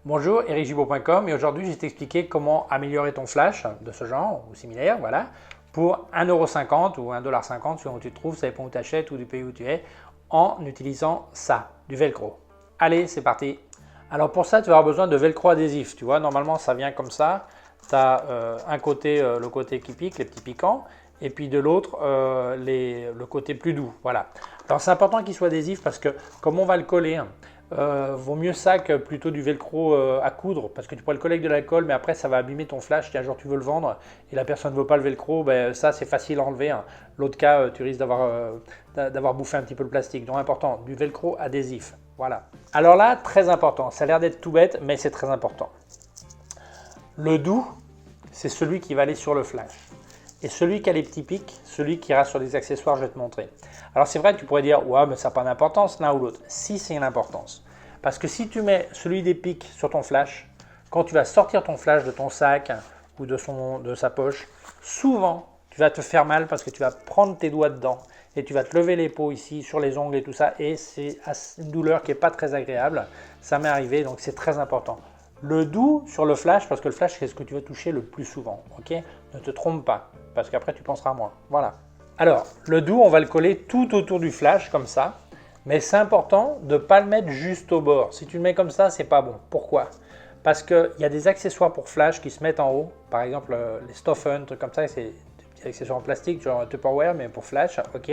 Bonjour, ericgibaud.com et aujourd'hui je vais t'expliquer comment améliorer ton flash de ce genre ou similaire, voilà, pour 1,50 € ou 1,50 $, selon où tu te trouves, ça dépend où tu achètes ou du pays où tu es, en utilisant ça, du velcro. Allez, c'est parti. Alors pour ça, tu vas avoir besoin de velcro adhésif, tu vois, normalement ça vient comme ça, tu as un côté, le côté qui pique, les petits piquants, et puis de l'autre, le côté plus doux, voilà. Alors c'est important qu'il soit adhésif parce que comme on va le coller, vaut mieux ça que plutôt du velcro à coudre parce que tu pourrais le coller avec de l'alcool mais après ça va abîmer ton flash si un jour tu veux le vendre et la personne ne veut pas le velcro, ben, ça c'est facile à enlever. L'autre cas, tu risques d'avoir bouffé un petit peu le plastique. Donc important, du velcro adhésif. Voilà. Alors là, très important, ça a l'air d'être tout bête mais c'est très important. Le doux, c'est celui qui va aller sur le flash. Et celui qui a les petits pics, celui qui ira sur les accessoires, je vais te montrer. Alors c'est vrai que tu pourrais dire, ouais, mais ça n'a pas d'importance l'un ou l'autre. Si, c'est une importance. Parce que si tu mets celui des pics sur ton flash, quand tu vas sortir ton flash de ton sac ou de sa poche, souvent tu vas te faire mal parce que tu vas prendre tes doigts dedans et tu vas te lever les peaux ici, sur les ongles et tout ça. Et c'est une douleur qui n'est pas très agréable. Ça m'est arrivé, donc c'est très important. Le doux sur le flash, parce que le flash, c'est ce que tu vas toucher le plus souvent. Ok, ne te trompe pas, parce qu'après, tu penseras moins. Voilà. Alors, le doux, on va le coller tout autour du flash, comme ça. Mais c'est important de ne pas le mettre juste au bord. Si tu le mets comme ça, c'est pas bon. Pourquoi? Parce qu'il y a des accessoires pour flash qui se mettent en haut. Par exemple, les Stoffen, trucs comme ça, c'est des petits accessoires en plastique, genre Tupperware, mais pour flash. Ok.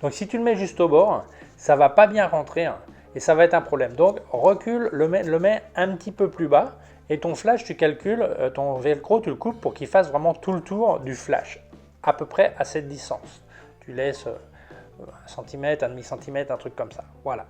Donc, si tu le mets juste au bord, ça va pas bien rentrer. Et ça va être un problème. Donc recule, le mets un petit peu plus bas et ton flash, tu calcules, ton velcro, tu le coupes pour qu'il fasse vraiment tout le tour du flash, à peu près à cette distance. Tu laisses 1 centimètre, 1,5 centimètre, un truc comme ça. Voilà.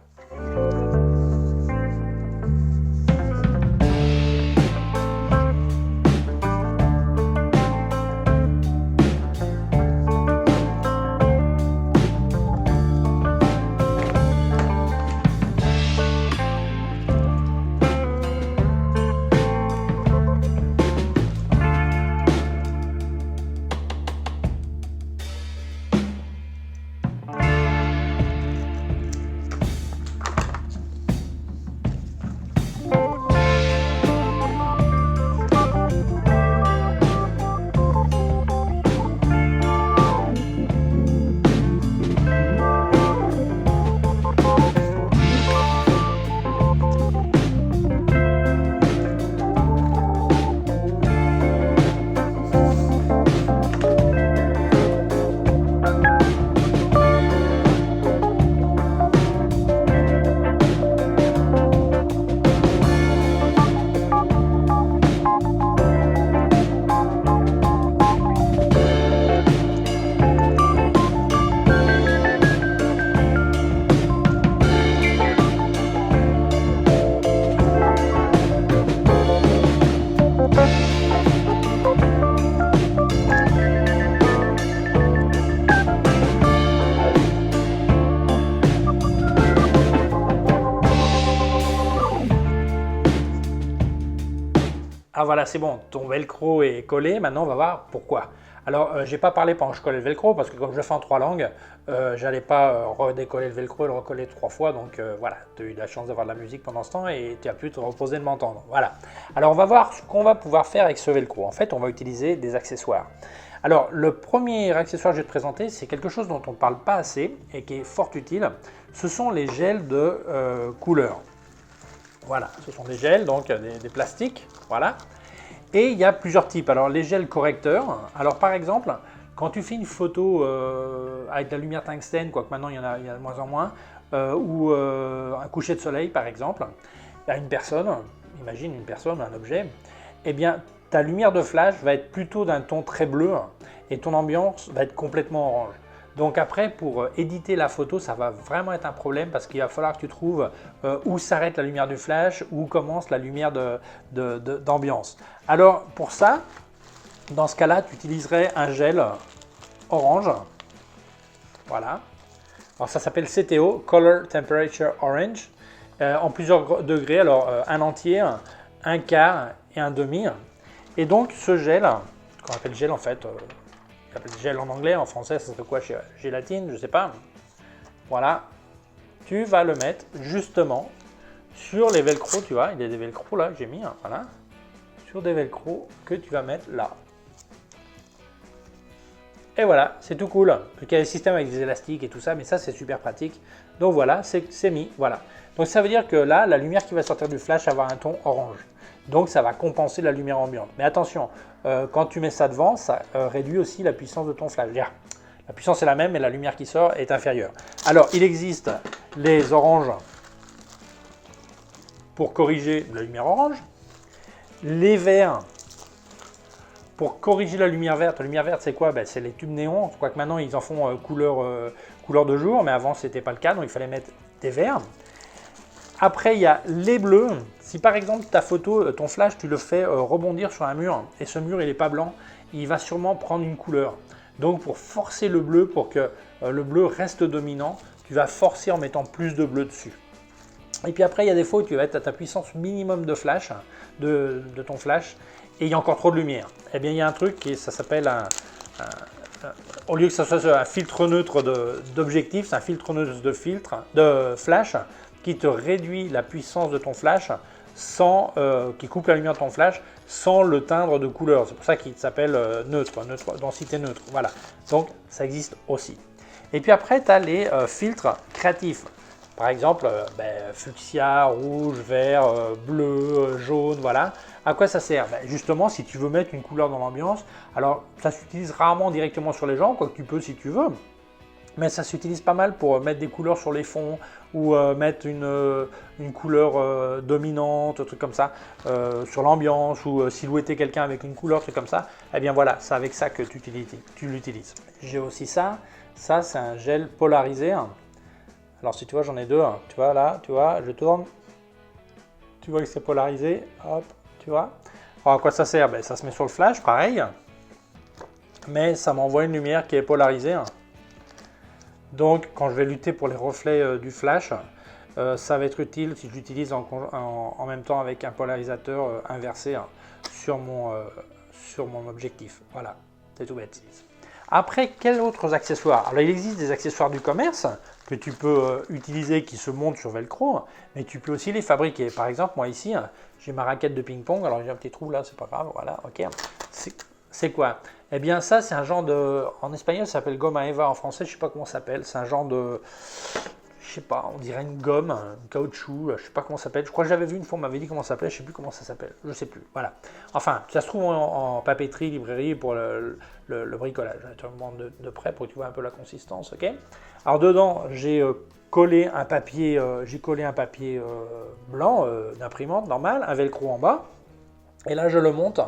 Ah voilà, c'est bon, ton velcro est collé, maintenant on va voir pourquoi. Alors, je n'ai pas parlé pendant que je collais le velcro, parce que comme je le fais en 3 langues, j'allais pas redécoller le velcro et le recoller 3 fois, donc voilà, tu as eu la chance d'avoir de la musique pendant ce temps et tu as pu te reposer de m'entendre. Voilà. Alors, on va voir ce qu'on va pouvoir faire avec ce velcro. En fait, on va utiliser des accessoires. Alors, le premier accessoire que je vais te présenter, c'est quelque chose dont on ne parle pas assez et qui est fort utile. Ce sont les gels de couleur. Voilà, ce sont des gels, donc des plastiques, voilà. Et il y a plusieurs types. Alors les gels correcteurs, alors par exemple, quand tu fais une photo avec de la lumière tungstène, quoique maintenant il y en a de moins en moins, ou un coucher de soleil par exemple, à une personne, imagine une personne, un objet, eh bien ta lumière de flash va être plutôt d'un ton très bleu et ton ambiance va être complètement orange. Donc après, pour éditer la photo, ça va vraiment être un problème parce qu'il va falloir que tu trouves où s'arrête la lumière du flash, où commence la lumière d'ambiance. Alors pour ça, dans ce cas-là, tu utiliserais un gel orange. Voilà. Alors ça s'appelle CTO, Color Temperature Orange, en plusieurs degrés. Alors un entier, un quart et un demi. Et donc ce gel, qu'on appelle gel en fait, on appelle gel en anglais, en français ça serait quoi? Gélatine, je sais pas. Voilà, tu vas le mettre justement sur les velcro, tu vois, il y a des velcro là que j'ai mis, hein, voilà, sur des velcro que tu vas mettre là. Et voilà, c'est tout cool. Il y a des systèmes avec des élastiques et tout ça, mais ça c'est super pratique. Donc voilà, c'est mis, voilà. Donc ça veut dire que là, la lumière qui va sortir du flash va avoir un ton orange. Donc ça va compenser la lumière ambiante. Mais attention, quand tu mets ça devant, ça réduit aussi la puissance de ton flash. La puissance est la même, mais la lumière qui sort est inférieure. Alors, il existe les oranges pour corriger la lumière orange, les verts pour corriger la lumière verte. La lumière verte, c'est quoi? C'est les tubes néons. Je crois que maintenant, ils en font couleur de jour, mais avant, ce n'était pas le cas, donc il fallait mettre des verts. Après, il y a les bleus. Si par exemple, ta photo, ton flash, tu le fais rebondir sur un mur, et ce mur, il n'est pas blanc, il va sûrement prendre une couleur. Donc, pour forcer le bleu, pour que le bleu reste dominant, tu vas forcer en mettant plus de bleu dessus. Et puis après, il y a des fois où tu vas être à ta puissance minimum de flash, de ton flash, et il y a encore trop de lumière. Eh bien, il y a un truc qui ça s'appelle au lieu que ce soit un filtre neutre d'objectif, c'est un filtre neutre de flash qui te réduit la puissance de ton flash qui coupe la lumière de ton flash sans le teindre de couleur. C'est pour ça qu'il s'appelle neutre, densité neutre. Voilà. Donc, ça existe aussi. Et puis après, tu as les filtres créatifs. Par exemple, fuchsia, rouge, vert, bleu, jaune, voilà. À quoi ça sert? Justement, si tu veux mettre une couleur dans l'ambiance, alors ça s'utilise rarement directement sur les gens, quoique tu peux si tu veux, mais ça s'utilise pas mal pour mettre des couleurs sur les fonds ou mettre une couleur dominante, un truc comme ça, sur l'ambiance ou silhouetter quelqu'un avec une couleur, truc comme ça. Eh bien voilà, c'est avec ça que tu l'utilises. J'ai aussi ça c'est un gel polarisé. Alors si tu vois, j'en ai deux, tu vois là, tu vois, je tourne, tu vois que c'est polarisé, hop, tu vois. Alors à quoi ça sert? Ça se met sur le flash, pareil, mais ça m'envoie une lumière qui est polarisée. Donc quand je vais lutter pour les reflets du flash, ça va être utile si je l'utilise en même temps avec un polarisateur inversé sur mon objectif. Voilà, c'est tout bête. Après, quels autres accessoires? Alors il existe des accessoires du commerce que tu peux utiliser qui se montent sur Velcro, mais tu peux aussi les fabriquer. Par exemple, moi ici, j'ai ma raquette de ping-pong, alors j'ai un petit trou là, c'est pas grave, voilà, ok. C'est quoi? Eh bien ça, c'est un genre de... En espagnol, ça s'appelle gomme à Eva, en français, je sais pas comment ça s'appelle, c'est un genre de... Je sais pas, on dirait une gomme, un caoutchouc, je sais pas comment ça s'appelle. Je crois que j'avais vu une fois, on m'avait dit comment ça s'appelait, je sais plus comment ça s'appelle, je sais plus, voilà. Enfin, ça se trouve en papeterie, librairie pour le bricolage. Tu me montres de près pour que tu vois un peu la consistance, ok? Alors dedans, j'ai collé un papier, blanc d'imprimante normal, un velcro en bas, et là je le monte.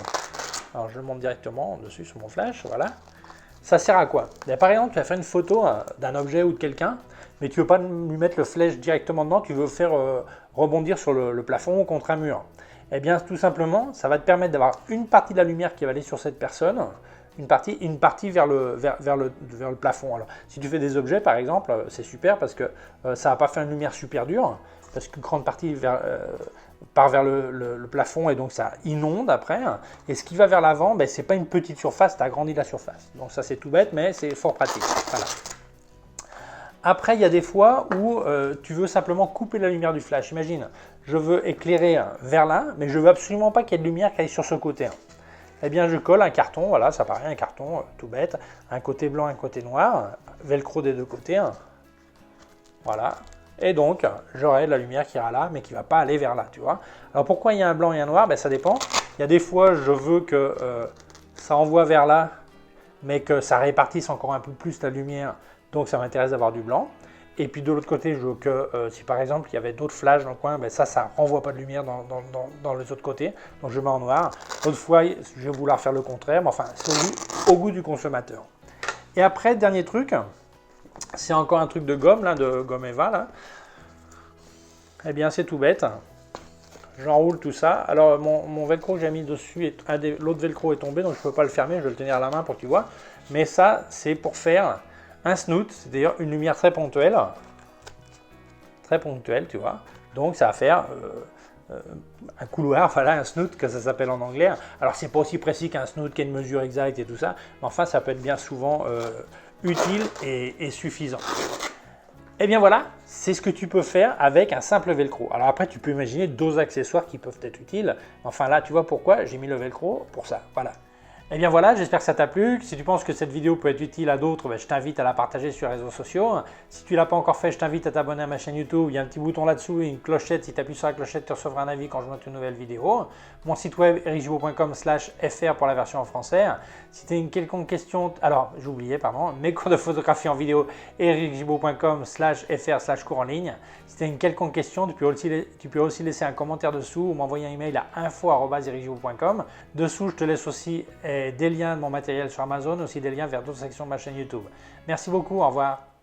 Alors je le monte directement dessus sur mon flash, voilà. Ça sert à quoi? Par exemple, tu vas faire une photo d'un objet ou de quelqu'un, mais tu ne veux pas lui mettre le flash directement dedans, tu veux faire rebondir sur le plafond ou contre un mur. Eh bien, tout simplement, ça va te permettre d'avoir une partie de la lumière qui va aller sur cette personne, une partie vers le plafond. Alors, si tu fais des objets, par exemple, c'est super parce que ça ne va pas faire une lumière super dure, parce qu'une grande partie part vers le plafond et donc ça inonde après. Et ce qui va vers l'avant, ce n'est pas une petite surface, tu agrandis la surface. Donc ça c'est tout bête, mais c'est fort pratique. Voilà. Après, il y a des fois où tu veux simplement couper la lumière du flash. Imagine, je veux éclairer vers là, mais je veux absolument pas qu'il y ait de lumière qui aille sur ce côté. Eh bien, je colle un carton, voilà, ça paraît un carton tout bête, un côté blanc, un côté noir, velcro des deux côtés. Voilà. Et donc, j'aurai de la lumière qui ira là, mais qui ne va pas aller vers là, tu vois. Alors, pourquoi il y a un blanc et un noir? Ça dépend. Il y a des fois, je veux que ça envoie vers là, mais que ça répartisse encore un peu plus la lumière. Donc, ça m'intéresse d'avoir du blanc. Et puis, de l'autre côté, je veux que, si par exemple, il y avait d'autres flashs dans le coin, ça ne renvoie pas de lumière dans les autres côtés. Donc, je mets en noir. D'autres fois, je vais vouloir faire le contraire. Mais enfin, c'est au goût du consommateur. Et après, dernier truc... C'est encore un truc de gomme, là, de gomme Eva, là. Eh bien, c'est tout bête. J'enroule tout ça. Alors, mon velcro que j'ai mis dessus, l'autre velcro est tombé, donc je ne peux pas le fermer, je vais le tenir à la main pour que tu vois. Mais ça, c'est pour faire un snoot, c'est d'ailleurs une lumière très ponctuelle. Très ponctuelle, tu vois. Donc, ça va faire un couloir, voilà, un snoot, que ça s'appelle en anglais. Alors, c'est pas aussi précis qu'un snoot qui a une mesure exacte et tout ça, mais enfin, ça peut être bien souvent... utile et suffisant. Et bien voilà, c'est ce que tu peux faire avec un simple velcro. Alors après, tu peux imaginer d'autres accessoires qui peuvent être utiles. Enfin là, tu vois pourquoi j'ai mis le velcro pour ça. Voilà. Et bien voilà, j'espère que ça t'a plu. Si tu penses que cette vidéo peut être utile à d'autres, je t'invite à la partager sur les réseaux sociaux. Si tu ne l'as pas encore fait, je t'invite à t'abonner à ma chaîne YouTube. Il y a un petit bouton là-dessous et une clochette. Si tu appuies sur la clochette, tu recevras un avis quand je monte une nouvelle vidéo. Mon site web ericgibault.com/fr pour la version en français. Si tu as une quelconque question, alors j'ai oublié, pardon, mes cours de photographie en vidéo, ericgibault.com/fr/cours en ligne. Si tu as une quelconque question, tu peux aussi laisser un commentaire dessous ou m'envoyer un email à info@ericgibault.com. Dessous, je te laisse aussi des liens de mon matériel sur Amazon, aussi des liens vers d'autres sections de ma chaîne YouTube. Merci beaucoup, au revoir.